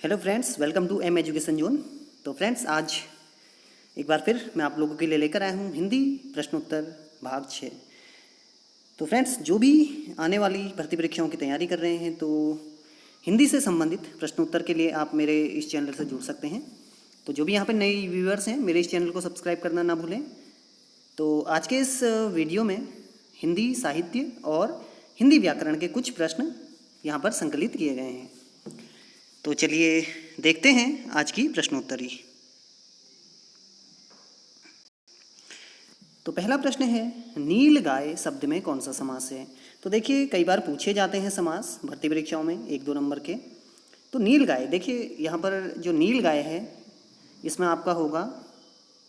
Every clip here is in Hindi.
Hello friends, welcome to M education zone. तो फ्रेंड्स, आज एक बार फिर मैं आप लोगों के लिए लेकर आया हूँ हिंदी प्रश्नोत्तर भाग 6। तो फ्रेंड्स, जो भी आने वाली भर्ती परीक्षाओं की तैयारी कर रहे हैं तो हिंदी से संबंधित प्रश्नोत्तर के लिए आप मेरे इस चैनल से जुड़ सकते हैं। तो जो भी यहाँ पर नए व्यूअर्स हैं, मेरे इस चैनल को सब्सक्राइब करना ना भूलें। तो आज के इस वीडियो में हिंदी साहित्य और हिंदी व्याकरण के कुछ प्रश्न यहाँ पर संकलित किए गए हैं। तो चलिए देखते हैं आज की प्रश्नोत्तरी। तो पहला प्रश्न है, नील गाय शब्द में कौन सा समास है। तो देखिए, कई बार पूछे जाते हैं समास भर्ती परीक्षाओं में 1-2 नंबर के। तो नील गाय, देखिए यहाँ पर जो नील गाय है इसमें आपका होगा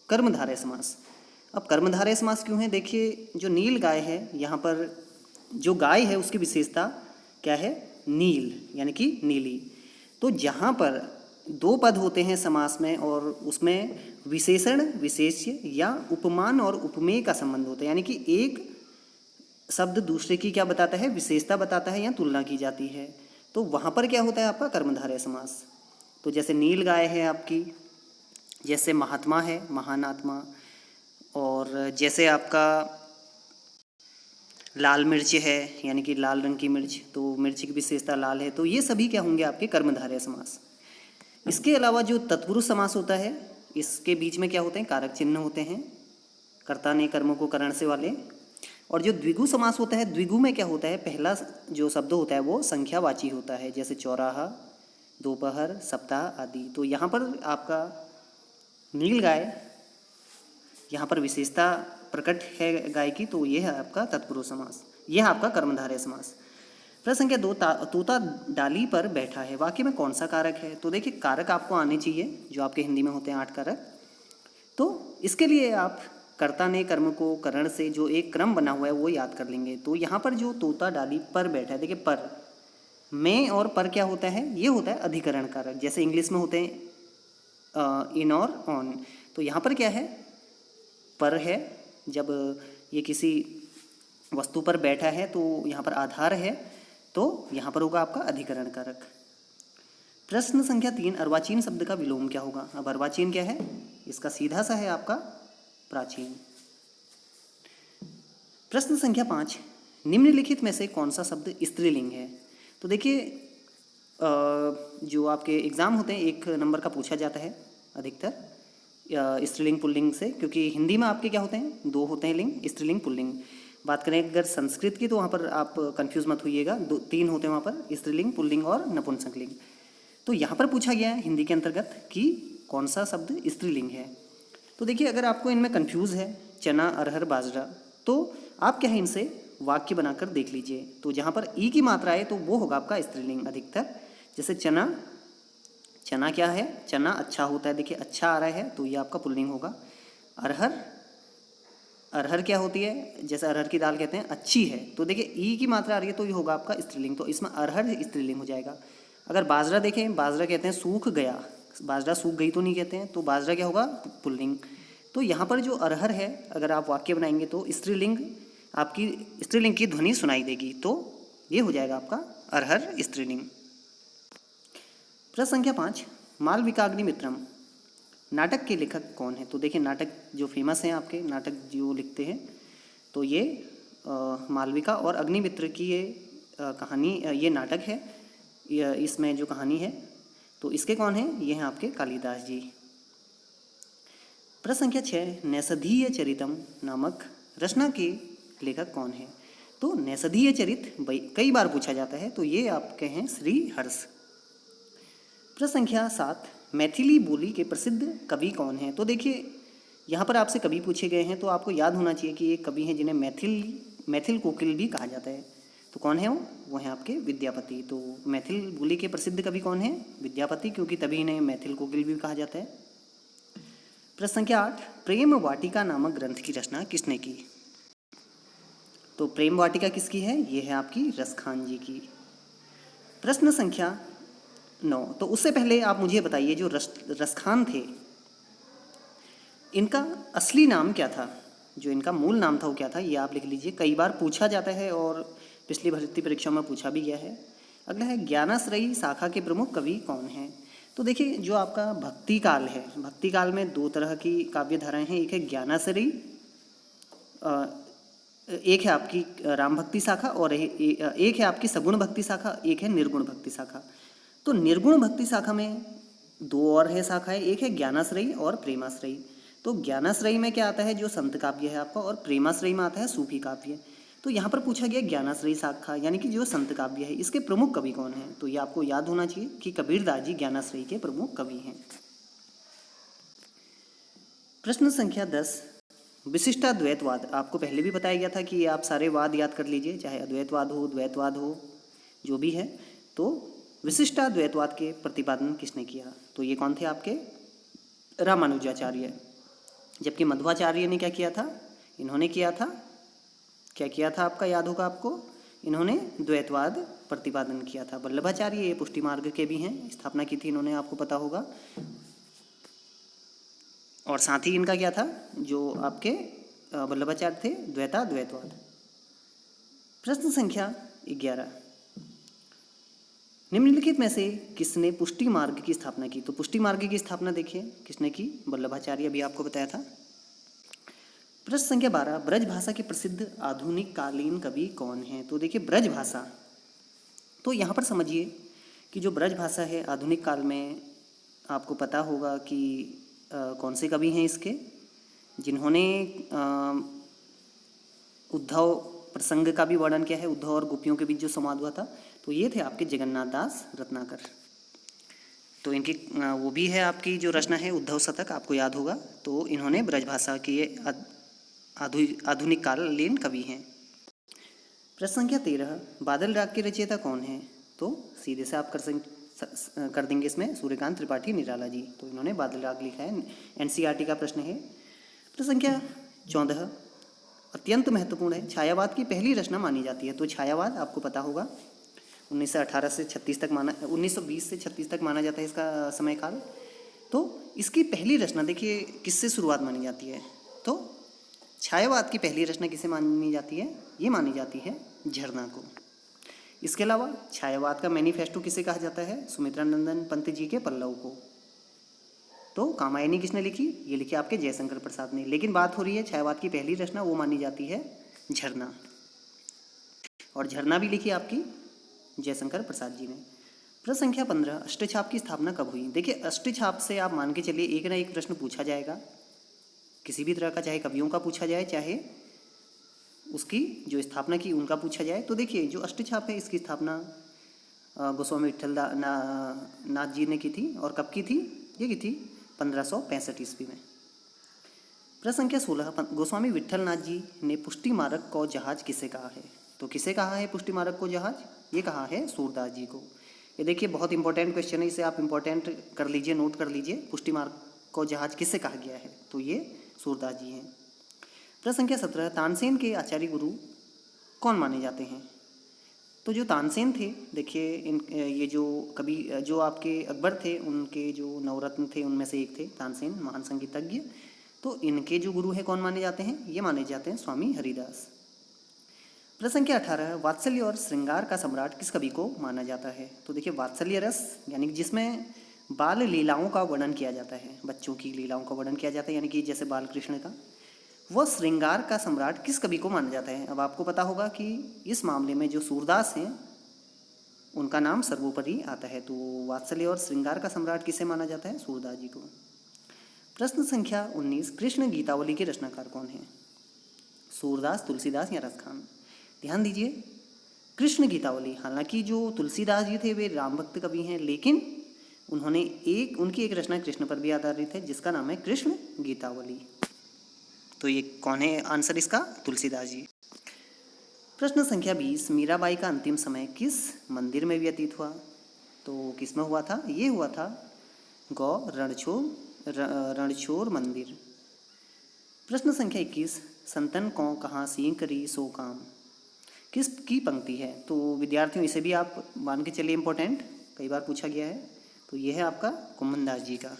कर्मधारय समास। अब कर्मधारय समास क्यों है? देखिए, जो नील गाय है यहाँ पर जो गाय है उसकी विशेषता क्या है? नील, यानी कि नीली। तो जहाँ पर 2 पद होते हैं समास में और उसमें विशेषण विशेष्य या उपमान और उपमेय का संबंध होता है, यानी कि एक शब्द दूसरे की क्या बताता है? विशेषता बताता है या तुलना की जाती है। तो वहाँ पर क्या होता है? आपका कर्मधारय समास। तो जैसे नील गाय है आपकी, जैसे महात्मा है महान आत्मा, और जैसे आपका लाल मिर्च है यानी कि लाल रंग की मिर्च, तो मिर्च की विशेषता लाल है। तो ये सभी क्या होंगे? आपके कर्मधारय समास। इसके अलावा जो तत्पुरुष समास होता है, इसके बीच में क्या होते हैं? कारक चिन्ह होते हैं, कर्ता ने कर्म को करण से वाले। और जो द्विगु समास होता है, द्विगु में क्या होता है? पहला जो शब्द होता है वो संख्यावाची होता है, जैसे चौराहा, दोपहर, सप्ताह आदि। तो यहाँ पर आपका नील गाय, यहाँ पर विशेषता प्रकट है गाय की, तो ये है आपका तत्पुरुष समास, यह है आपका कर्मधारय समास। प्रश्न संख्या 2, तोता डाली पर बैठा है, वाक्य में कौन सा कारक है? तो देखिए, कारक आपको आने चाहिए जो आपके हिंदी में होते हैं 8 कारक। तो इसके लिए आप कर्ता ने कर्म को करण से जो एक क्रम बना हुआ है वो याद कर लेंगे। तो यहाँ पर जो तोता डाली पर बैठा है, देखिए पर में और पर क्या होता है? ये होता है अधिकरण कारक, जैसे इंग्लिश में होते हैं इन और ऑन। तो यहाँ पर क्या है? पर है, जब ये किसी वस्तु पर बैठा है तो यहाँ पर आधार है, तो यहाँ पर होगा आपका अधिकरण कारक। प्रश्न संख्या 3, अर्वाचीन शब्द का विलोम क्या होगा? अब अर्वाचीन क्या है? इसका सीधा सा है आपका प्राचीन। प्रश्न संख्या 5, निम्नलिखित में से कौन सा शब्द स्त्रीलिंग है? तो देखिए, जो आपके एग्जाम होते हैं 1 नंबर का पूछा जाता है अधिकतर स्त्रीलिंग पुल्लिंग से, क्योंकि हिंदी में आपके क्या होते हैं? 2 होते हैं लिंग, स्त्रीलिंग पुल्लिंग। बात करें अगर संस्कृत की तो वहाँ पर आप कंफ्यूज मत होइएगा, 3 होते हैं वहाँ पर, स्त्रीलिंग, पुल्लिंग और नपुंसकलिंग। तो यहाँ पर पूछा गया है हिंदी के अंतर्गत कि कौन सा शब्द स्त्रीलिंग है। तो देखिए, अगर आपको इनमें कंफ्यूज है चना, अरहर, बाजरा, तो आप क्या है इनसे वाक्य बनाकर देख लीजिए। तो जहाँ पर ई की मात्रा है तो वो होगा आपका स्त्रीलिंग अधिकतर। जैसे चना, चना क्या है? चना अच्छा होता है, देखिए अच्छा आ रहा है तो ये आपका पुल्लिंग होगा। अरहर, अरहर क्या होती है? जैसे अरहर की दाल कहते हैं अच्छी है, तो देखिए ई की मात्रा आ रही है तो ये होगा आपका स्त्रीलिंग, तो इसमें अरहर स्त्रीलिंग हो जाएगा। अगर बाजरा देखें, बाजरा कहते हैं सूख गया, बाजरा सूख गई तो नहीं कहते हैं, तो बाजरा क्या होगा? पुल्लिंग। तो यहाँ पर जो अरहर है, अगर आप वाक्य बनाएंगे तो स्त्रीलिंग, आपकी स्त्रीलिंग की ध्वनि सुनाई देगी, तो ये हो जाएगा आपका अरहर स्त्रीलिंग। प्रश्न संख्या 5, मालविकाग्निमित्रम नाटक के लेखक कौन है? तो देखिए, नाटक जो फेमस हैं आपके, नाटक जो लिखते हैं, तो ये मालविका और अग्निमित्र की ये कहानी, ये नाटक है, इसमें जो कहानी है तो इसके कौन है? ये हैं आपके कालिदास जी। प्रश्न संख्या 6, नैषधीय चरितम नामक रचना के लेखक कौन है? तो नैषधीय चरित कई बार पूछा जाता है, तो ये आपके हैं श्री हर्ष। प्रश्न संख्या 7, मैथिली बोली के प्रसिद्ध कवि कौन हैं? तो देखिए, यहाँ पर आपसे कवि पूछे गए हैं तो आपको याद होना चाहिए कि ये कवि हैं जिन्हें मैथिल कोकिल भी कहा जाता है। तो कौन है वो हैं आपके विद्यापति। तो मैथिल बोली के प्रसिद्ध कवि कौन है? विद्यापति, क्योंकि तभी इन्हें मैथिल कोकिल भी कहा जाता है। प्रश्न संख्या 8, प्रेम वाटिका नामक ग्रंथ की रचना किसने की? तो प्रेम वाटिका किसकी है? ये है आपकी रसखान जी की। प्रश्न संख्या 9, तो उससे पहले आप मुझे बताइए, जो रसखान थे इनका असली नाम क्या था? जो इनका मूल नाम था वो क्या था? ये आप लिख लीजिए, कई बार पूछा जाता है और पिछली भर्ती परीक्षा में पूछा भी गया है। अगला है, ज्ञानाश्रयी शाखा के प्रमुख कवि कौन हैं? तो देखिए जो आपका भक्ति काल है, भक्ति काल में दो तरह की काव्य धाराएं हैं। एक है ज्ञानाश्रयी, एक है आपकी राम भक्ति शाखा, और एक है आपकी सगुण भक्ति शाखा, एक है निर्गुण भक्ति शाखा। तो निर्गुण भक्ति शाखा में दो और है शाखाएं, एक है ज्ञानाश्रयी और प्रेमाश्रयी। तो ज्ञानाश्रयी में क्या आता है, जो संत काव्य है आपका, और प्रेमाश्रयी में आता है सूफी काव्य। तो यहाँ पर पूछा गया ज्ञानाश्रयी शाखा यानी कि जो संत काव्य है, इसके प्रमुख कवि कौन हैं? तो ये आपको याद होना चाहिए कि कबीरदास जी ज्ञानाश्रयी के प्रमुख कवि हैं। प्रश्न संख्या 10, विशिष्टाद्वैतवाद। आपको पहले भी बताया गया था कि आप सारे वाद याद कर लीजिए, चाहे अद्वैतवाद हो, द्वैतवाद हो, जो भी है। तो विशिष्टाद्वैतवाद के प्रतिपादन किसने किया? तो ये कौन थे आपके? रामानुजाचार्य। जबकि मध्वाचार्य ने क्या किया था? इन्होंने किया था, क्या किया था आपका याद होगा आपको, इन्होंने द्वैतवाद प्रतिपादन किया था। वल्लभाचार्य ये पुष्टि मार्ग के भी हैं, स्थापना की थी इन्होंने, आपको पता होगा। और साथ ही इनका क्या था, जो आपके वल्लभाचार्य थे, द्वैतवाद। प्रश्न संख्या 11, निम्नलिखित में से किसने पुष्टि मार्ग की स्थापना की? तो पुष्टि मार्ग की स्थापना देखिए किसने की? वल्लभाचार्य, अभी आपको बताया था। प्रश्न संख्या 12, ब्रज भाषा के प्रसिद्ध आधुनिक कालीन कवि कौन हैं? तो देखिए ब्रज भाषा, तो यहाँ पर समझिए कि जो ब्रज भाषा है आधुनिक काल में, आपको पता होगा कि कौन से कवि हैं इसके, जिन्होंने उद्धव प्रसंग का भी वर्णन किया है। उद्धव और गोपियों के बीच जो संवाद हुआ था, तो ये थे आपके जगन्नाथ दास रत्नाकर। तो इनकी वो भी है आपकी जो रचना है उद्धव शतक, आपको याद होगा। तो इन्होंने ब्रजभाषा की आधुनिक कालीन कवि हैं। प्रश्न संख्या 13, बादल राग के रचयिता कौन है? तो सीधे से आप कर देंगे इसमें, सूर्यकांत त्रिपाठी निराला जी। तो इन्होंने बादल राग लिखा है, एनसीईआरटी का प्रश्न है। प्रश्न संख्या 14, अत्यंत महत्वपूर्ण है, छायावाद की पहली रचना मानी जाती है। तो छायावाद आपको पता होगा 1918 से 36 तक माना, 1920 से 36 तक माना जाता है इसका समय काल। तो इसकी पहली रचना देखिए किससे शुरुआत मानी जाती है? तो छायावाद की पहली रचना किसे मानी जाती है? ये मानी जाती है झरना को। इसके अलावा छायावाद का मैनिफेस्टो किसे कहा जाता है? सुमित्रानंदन पंत जी के पल्लव को। तो कामायनी किसने लिखी? ये लिखी आपके जयशंकर प्रसाद ने। लेकिन बात हो रही है छायावाद की पहली रचना, वो मानी जाती है झरना, और झरना भी लिखी आपकी जयशंकर प्रसाद जी ने। प्रश्न संख्या 15, अष्टछाप की स्थापना कब हुई? देखिए अष्टछाप से आप मान के चलिए एक ना एक प्रश्न पूछा जाएगा, किसी भी तरह का, चाहे कवियों का पूछा जाए, चाहे उसकी जो स्थापना की उनका पूछा जाए। तो देखिए जो अष्टछाप है इसकी स्थापना गोस्वामी विट्ठल नाथ जी ने की थी। और कब की थी? ये की थी 1565 ईस्वी में। प्रश्न संख्या 16, गोस्वामी विट्ठल नाथ जी ने पुष्टि मार्ग को जहाज किसे कहा है? तो किसे कहा है पुष्टि मार्ग को जहाज? ये कहा है सूरदास जी को। ये देखिए बहुत इंपॉर्टेंट क्वेश्चन है, इसे आप इंपॉर्टेंट कर लीजिए, नोट कर लीजिए। पुष्टि मार्ग को जहाज किससे कहा गया है? तो ये सूरदास जी हैं। प्रश्न संख्या 17, तानसेन के आचार्य गुरु कौन माने जाते हैं? तो जो तानसेन थे, देखिए ये जो कवि जो आपके अकबर थे, उनके जो नवरत्न थे उनमें से एक थे तानसेन, महान संगीतज्ञ। तो इनके जो गुरु हैं कौन माने जाते हैं? ये माने जाते हैं स्वामी हरिदास। प्रश्न संख्या 18, वात्सल्य और श्रृंगार का सम्राट किस कवि को माना जाता है? तो देखिए वात्सल्य रस यानी कि जिसमें बाल लीलाओं का वर्णन किया जाता है, बच्चों की लीलाओं का वर्णन किया जाता है, यानी कि जैसे बाल कृष्ण का, वह श्रृंगार का सम्राट किस कवि को माना जाता है? अब आपको पता होगा कि इस मामले में जो सूरदास हैं उनका नाम सर्वोपरि आता है। तो वात्सल्य और श्रृंगार का सम्राट किसे माना जाता है? सूरदास जी को। प्रश्न संख्या 19, कृष्ण गीतावली के रचनाकार कौन है? सूरदास, तुलसीदास या रसखान? ध्यान दीजिए, कृष्ण गीतावली, हालांकि जो तुलसीदास जी थे वे राम भक्त कवि हैं, लेकिन उन्होंने उनकी एक रचना कृष्ण पर भी आधारित है जिसका नाम है कृष्ण गीतावली। तो ये कौन है आंसर इसका? तुलसीदास जी। प्रश्न संख्या 20, मीराबाई का अंतिम समय किस मंदिर में व्यतीत हुआ? तो किस में हुआ था? ये हुआ था गौ रणछोड़ मंदिर। प्रश्न संख्या 21, संतन को कहाँ सीं करी सो काम किस की पंक्ति है? तो विद्यार्थियों इसे भी आप मान के चलिए इंपॉर्टेंट, कई बार पूछा गया है। तो यह है आपका कुम्भनदास जी का।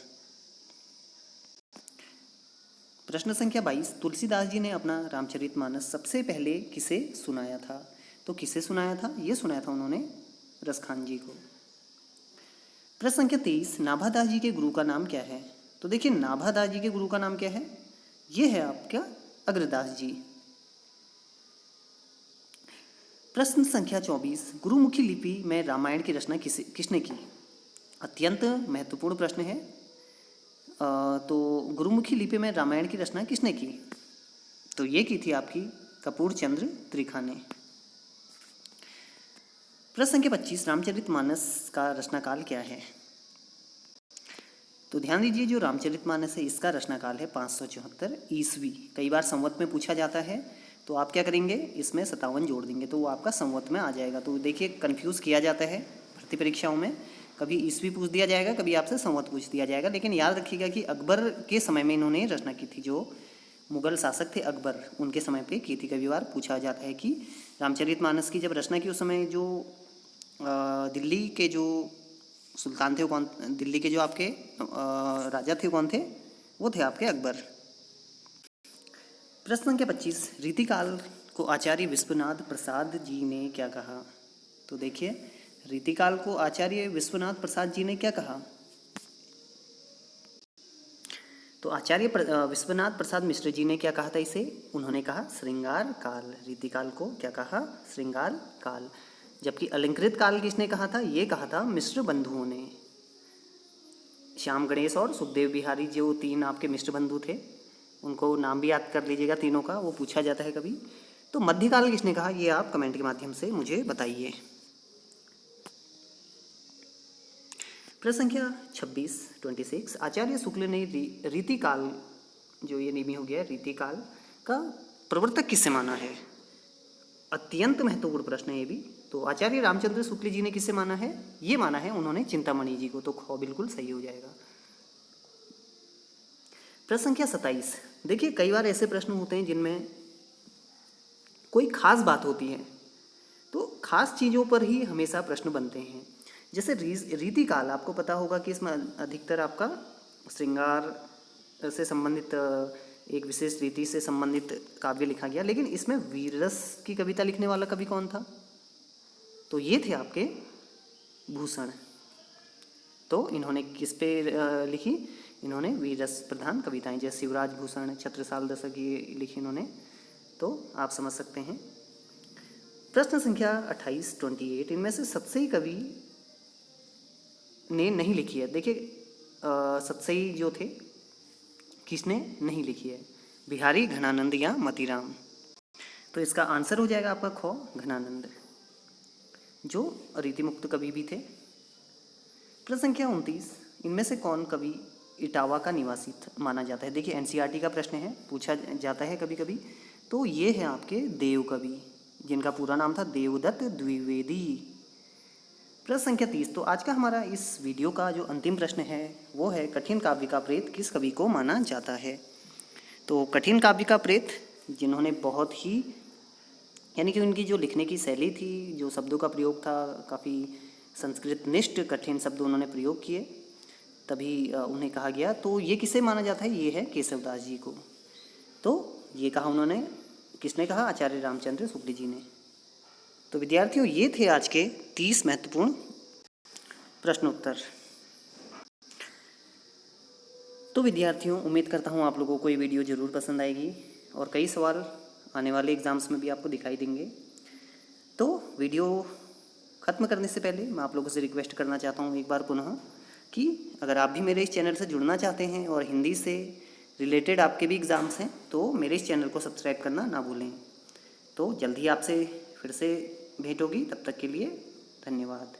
प्रश्न संख्या 22, तुलसीदास जी ने अपना रामचरितमानस सबसे पहले किसे सुनाया था? तो किसे सुनाया था? ये सुनाया था उन्होंने रसखान जी को। प्रश्न संख्या 23, नाभादास जी के गुरु का नाम क्या है? तो देखिए नाभादास जी के गुरु का नाम क्या है? ये है आपका अग्रदास जी। प्रश्न संख्या 24, गुरुमुखी लिपि में रामायण की रचना किसने की? अत्यंत महत्वपूर्ण प्रश्न है। तो गुरुमुखी लिपि में रामायण की रचना किसने की? तो ये की थी आपकी कपूर चंद्र त्रिखा ने। प्रश्न संख्या 25, रामचरितमानस का रचनाकाल क्या है? तो ध्यान दीजिए, जो रामचरितमानस है इसका रचनाकाल है 574 ईस्वी। कई बार संवत में पूछा जाता है, तो आप क्या करेंगे, इसमें 57 जोड़ देंगे तो वो आपका संवत में आ जाएगा। तो देखिए कंफ्यूज किया जाता है भर्ती परीक्षाओं में, कभी ईस्वी पूछ दिया जाएगा, कभी आपसे संवत पूछ दिया जाएगा। लेकिन याद रखिएगा कि अकबर के समय में इन्होंने रचना की थी, जो मुगल शासक थे अकबर, उनके समय पे की थी। कभी बार पूछा जाता है कि रामचरितमानस की जब रचना की उस समय जो दिल्ली के जो सुल्तान थे वो कौन, दिल्ली के जो आपके राजा थे कौन थे? वो थे आपके अकबर। प्रश्न संख्या 25, रीतिकाल को आचार्य विश्वनाथ प्रसाद जी ने क्या कहा? तो देखिए रीतिकाल को आचार्य विश्वनाथ प्रसाद जी ने क्या कहा? तो आचार्य विश्वनाथ प्रसाद मिश्र जी ने क्या कहा था इसे? उन्होंने कहा श्रृंगार काल। रीतिकाल को क्या कहा? श्रृंगार काल। जबकि अलंकृत काल किसने कहा था? ये कहा था मिश्र बंधुओं ने। श्याम गणेश और सुखदेव बिहारी जो 3 आपके मिश्र बंधु थे, उनको नाम भी याद कर लीजिएगा तीनों का, वो पूछा जाता है कभी। तो मध्यकाल किसने कहा? ये आप कमेंट के माध्यम से मुझे बताइए। प्रश्न संख्या 26 आचार्य शुक्ल ने रीतिकाल, जो ये नियमी हो गया रीतिकाल का प्रवर्तक किससे माना है? अत्यंत महत्वपूर्ण प्रश्न है ये भी। तो आचार्य रामचंद्र शुक्ल जी ने किससे माना है? ये माना है उन्होंने चिंतामणि जी को। तो ख बिल्कुल सही हो जाएगा। प्रश्न संख्या 27, देखिए कई बार ऐसे प्रश्न होते हैं जिनमें कोई खास बात होती है, तो खास चीज़ों पर ही हमेशा प्रश्न बनते हैं। जैसे रीतिकाल, आपको पता होगा कि इसमें अधिकतर आपका श्रृंगार से संबंधित एक विशेष रीति से संबंधित काव्य लिखा गया। लेकिन इसमें वीररस की कविता लिखने वाला कवि कौन था? तो ये थे आपके भूषण। तो इन्होंने किस पे लिखी? इन्होंने वीररस प्रधान कविताएं, जैसे शिवराज भूषण, छत्रसाल दशक, ये लिखी इन्होंने। तो आप समझ सकते हैं। प्रश्न संख्या 28 इनमें से सतसई कवि ने नहीं लिखी है। देखिए सतसई जो थे किसने नहीं लिखी है? बिहारी, घनानंद या मतीराम। तो इसका आंसर हो जाएगा आपका ख, घनानंद, जो रीतिमुक्त कवि भी थे। प्रश्न संख्या 29, इनमें से कौन कवि इटावा का निवासी माना जाता है? देखिए एनसीईआरटी का प्रश्न है, पूछा जाता है कभी कभी। तो ये है आपके देव कवि, जिनका पूरा नाम था देवदत्त द्विवेदी। प्रश्न संख्या 30, तो आज का हमारा इस वीडियो का जो अंतिम प्रश्न है वो है, कठिन काव्य का प्रेत किस कवि को माना जाता है? तो कठिन काव्य का प्रेत जिन्होंने बहुत ही, यानी कि उनकी जो लिखने की शैली थी, जो शब्दों का प्रयोग था, काफ़ी संस्कृत निष्ठ कठिन शब्द उन्होंने प्रयोग किए, तभी उन्हें कहा गया। तो ये किसे माना जाता है? ये है केशवदास जी को। तो ये कहा उन्होंने, किसने कहा? आचार्य रामचंद्र शुक्ल जी ने। तो विद्यार्थियों ये थे आज के 30 महत्वपूर्ण प्रश्नोत्तर। तो विद्यार्थियों उम्मीद करता हूँ आप लोगों को ये वीडियो ज़रूर पसंद आएगी और कई सवाल आने वाले एग्ज़ाम्स में भी आपको दिखाई देंगे। तो वीडियो ख़त्म करने से पहले मैं आप लोगों से रिक्वेस्ट करना चाहता हूँ एक बार पुनः, कि अगर आप भी मेरे इस चैनल से जुड़ना चाहते हैं और हिंदी से रिलेटेड आपके भी एग्ज़ाम्स हैं, तो मेरे इस चैनल को सब्सक्राइब करना ना भूलें। तो जल्दी आपसे फिर से भेंट होगी, तब तक के लिए धन्यवाद।